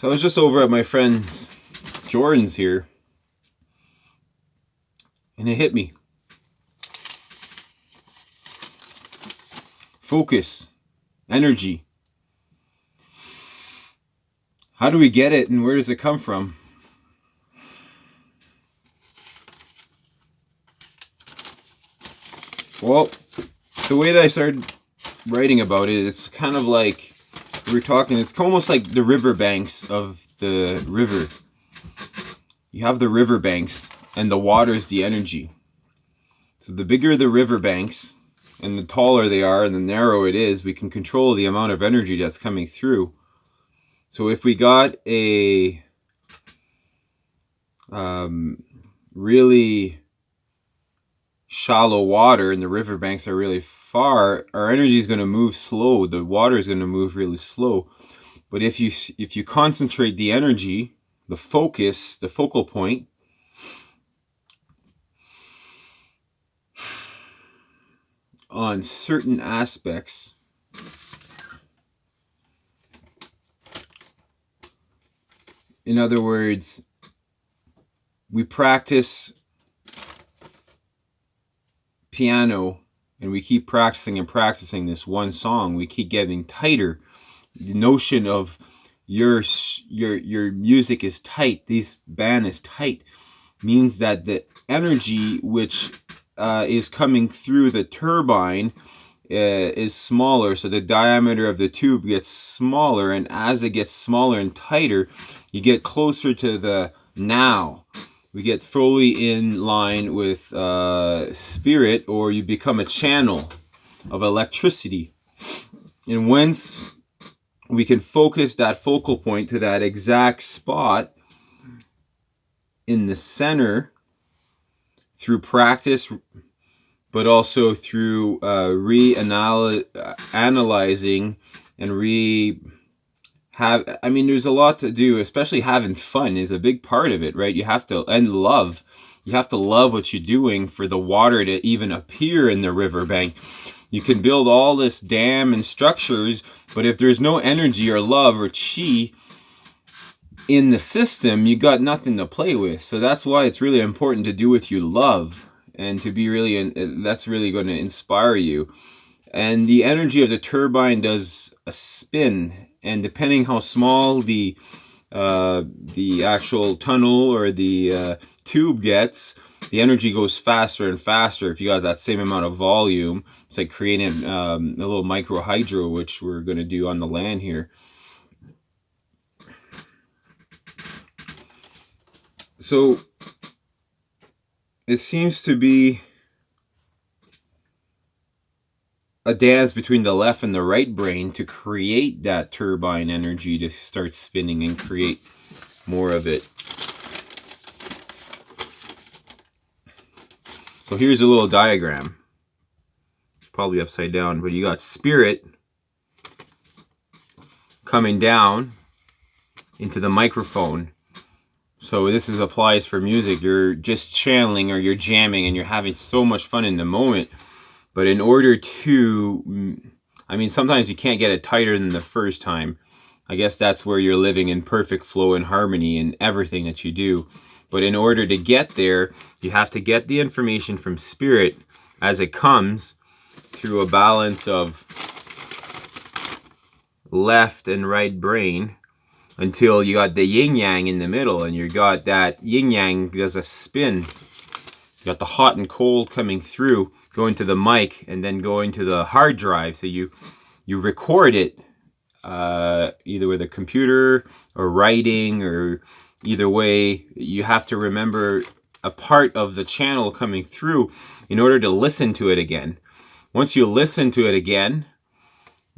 So I was just over at my friend Jordan's here, and it hit me. Focus, energy. How do we get it, and where does it come from? Well, the way that I started writing about it, it's kind of like we were talking, it's almost like the riverbanks of the river. You have the riverbanks, and the water is the energy. So the bigger the riverbanks, and the taller they are, and the narrower it is, we can control the amount of energy that's coming through. So if we got a really shallow water and the riverbanks are really far, our energy is going to move slow. The water is going to move really slow. But if you concentrate the energy, the focus, the focal point, on certain aspects, in other words, we practice piano and we keep practicing and practicing this one song, we keep getting tighter. The notion of your music is tight, this band is tight, means that the energy which is coming through the turbine is smaller, so the diameter of the tube gets smaller, and as it gets smaller and tighter, you get closer to the now. We get fully in line with spirit, or you become a channel of electricity. And once we can focus that focal point to that exact spot in the center through practice, but also through analyzing and there's a lot to do, especially having fun is a big part of it, right? You have to love what you're doing for the water to even appear in the riverbank. You can build all this dam and structures, but if there's no energy or love or chi in the system, you got nothing to play with. So that's why it's really important to do what you love, and to be that's really going to inspire you. And the energy of the turbine does a spin, and depending how small the actual tunnel or the tube gets, the energy goes faster and faster. If you got that same amount of volume, it's like creating a little micro hydro, which we're going to do on the land here. So it seems to be a dance between the left and the right brain to create that turbine energy to start spinning and create more of it. So here's a little diagram. It's probably upside down, but you got spirit coming down into the microphone. So this applies for music. You're just channeling or you're jamming and you're having so much fun in the moment. But in order to, sometimes you can't get it tighter than the first time. I guess that's where you're living in perfect flow and harmony in everything that you do. But in order to get there, you have to get the information from spirit as it comes through a balance of left and right brain until you got the yin yang in the middle, and you got that yin yang does a spin. You got the hot and cold coming through, going to the mic, and then going to the hard drive. So you record it either with a computer or writing, or either way, you have to remember a part of the channel coming through in order to listen to it again. Once you listen to it again,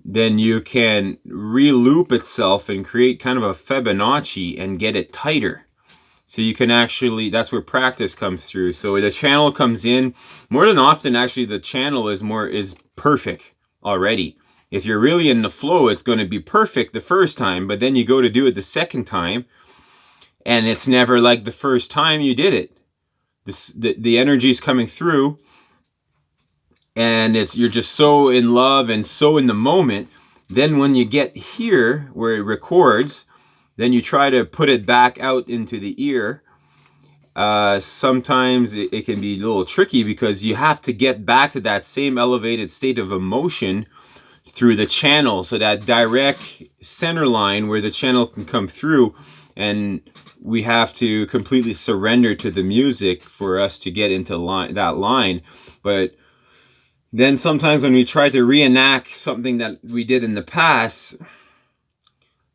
then you can re-loop itself and create kind of a Fibonacci and get it tighter. So you can actually, that's where practice comes through. So the channel comes in, more than often actually the channel is perfect already. If you're really in the flow, it's going to be perfect the first time, but then you go to do it the second time, and it's never like the first time you did it. The energy is coming through, and you're just so in love and so in the moment. Then when you get here where it records, then you try to put it back out into the ear. Sometimes it can be a little tricky because you have to get back to that same elevated state of emotion through the channel, so that direct center line where the channel can come through, and we have to completely surrender to the music for us to get into that line. But then sometimes when we try to reenact something that we did in the past,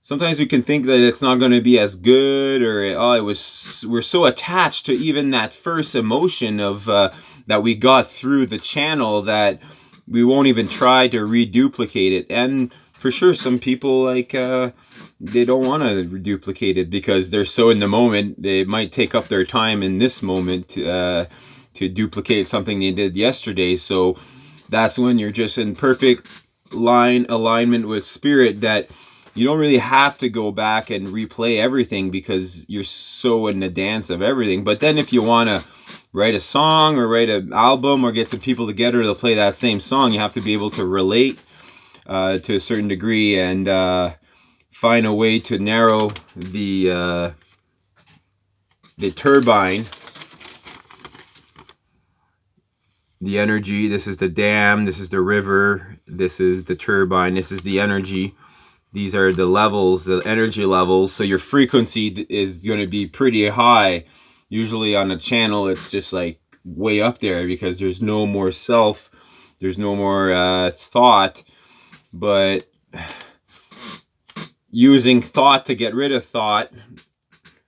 sometimes we can think that it's not going to be as good, or we're so attached to even that first emotion of that we got through the channel that we won't even try to reduplicate it. And for sure, some people they don't want to reduplicate it because they're so in the moment. They might take up their time in this moment to duplicate something they did yesterday. So that's when you're just in perfect alignment with spirit, that you don't really have to go back and replay everything because you're so in the dance of everything. But then if you want to write a song or write an album or get some people together to play that same song, you have to be able to relate to a certain degree and find a way to narrow the turbine, the energy. This is the dam, this is the river, this is the turbine, this is the energy. These are the levels, the energy levels. So your frequency is going to be pretty high. Usually on a channel, it's just like way up there because there's no more self, there's no more thought. But using thought to get rid of thought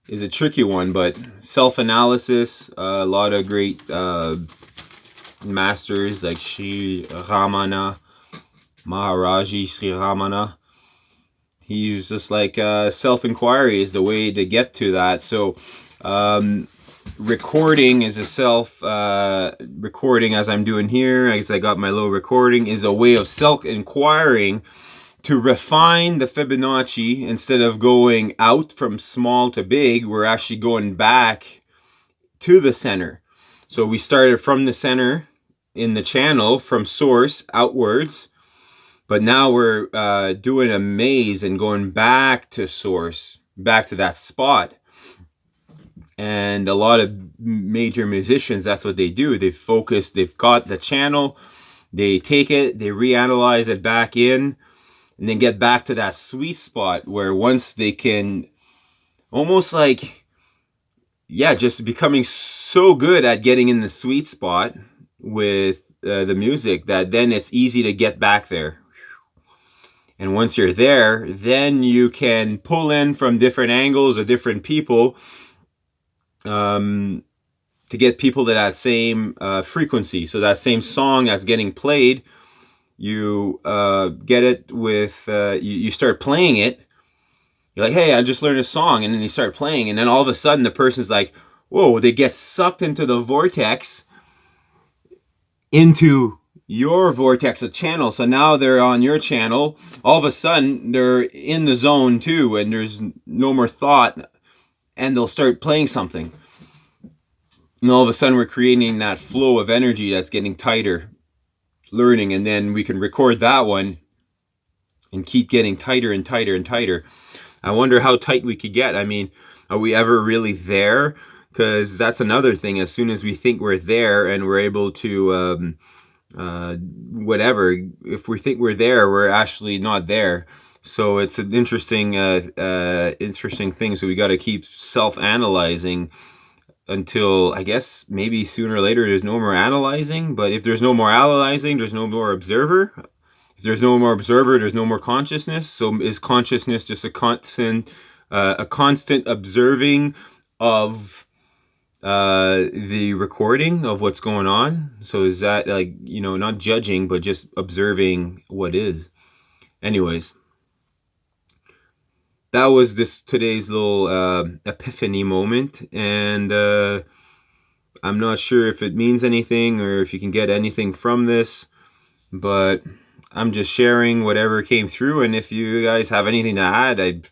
is a tricky one. But self-analysis, a lot of great masters like Sri Ramana, Maharaji Sri Ramana, he used just like self-inquiry is the way to get to that. So recording is a recording, as I'm doing here, as I got my low recording, is a way of self-inquiring to refine the Fibonacci. Instead of going out from small to big, we're actually going back to the center. So we started from the center in the channel, from source outwards, but now we're doing a maze and going back to source, back to that spot. And a lot of major musicians, that's what they do. They focus, they've got the channel, they take it, they reanalyze it back in, and then get back to that sweet spot where once they can almost like, just becoming so good at getting in the sweet spot with the music that then it's easy to get back there. And once you're there, then you can pull in from different angles or different people to get people to that same frequency. So that same song that's getting played, you get it with, you start playing it. You're like, hey, I just learned a song. And then you start playing. And then all of a sudden the person's like, whoa, they get sucked into the vortex, into your vortex, a channel. So now they're on your channel. All of a sudden they're in the zone too, and there's no more thought, and they'll start playing something. And all of a sudden we're creating that flow of energy that's getting tighter, learning, and then we can record that one and keep getting tighter and tighter and tighter. I wonder how tight we could get. I mean, are we ever really there? Because that's another thing. As soon as we think we're there and we're able to whatever, if we think we're there, we're actually not there. So it's an interesting thing. So we got to keep self-analyzing until, I guess, maybe sooner or later there's no more analyzing. But if there's no more analyzing, there's no more observer. If there's no more observer, there's no more consciousness. So is consciousness just a constant observing of the recording of what's going on? So is that like, not judging, but just observing what is? Anyways, that was today's little epiphany moment, and I'm not sure if it means anything or if you can get anything from this, but I'm just sharing whatever came through. And if you guys have anything to add, I'd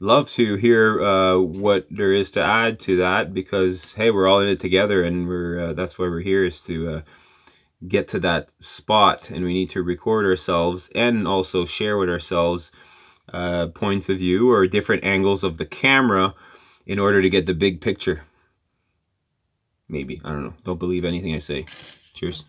love to hear what there is to add to that, because hey, we're all in it together, and we're that's why we're here, is to get to that spot, and we need to record ourselves and also share with ourselves points of view or different angles of the camera in order to get the big picture. Maybe. I don't know. Don't believe anything I say. Cheers.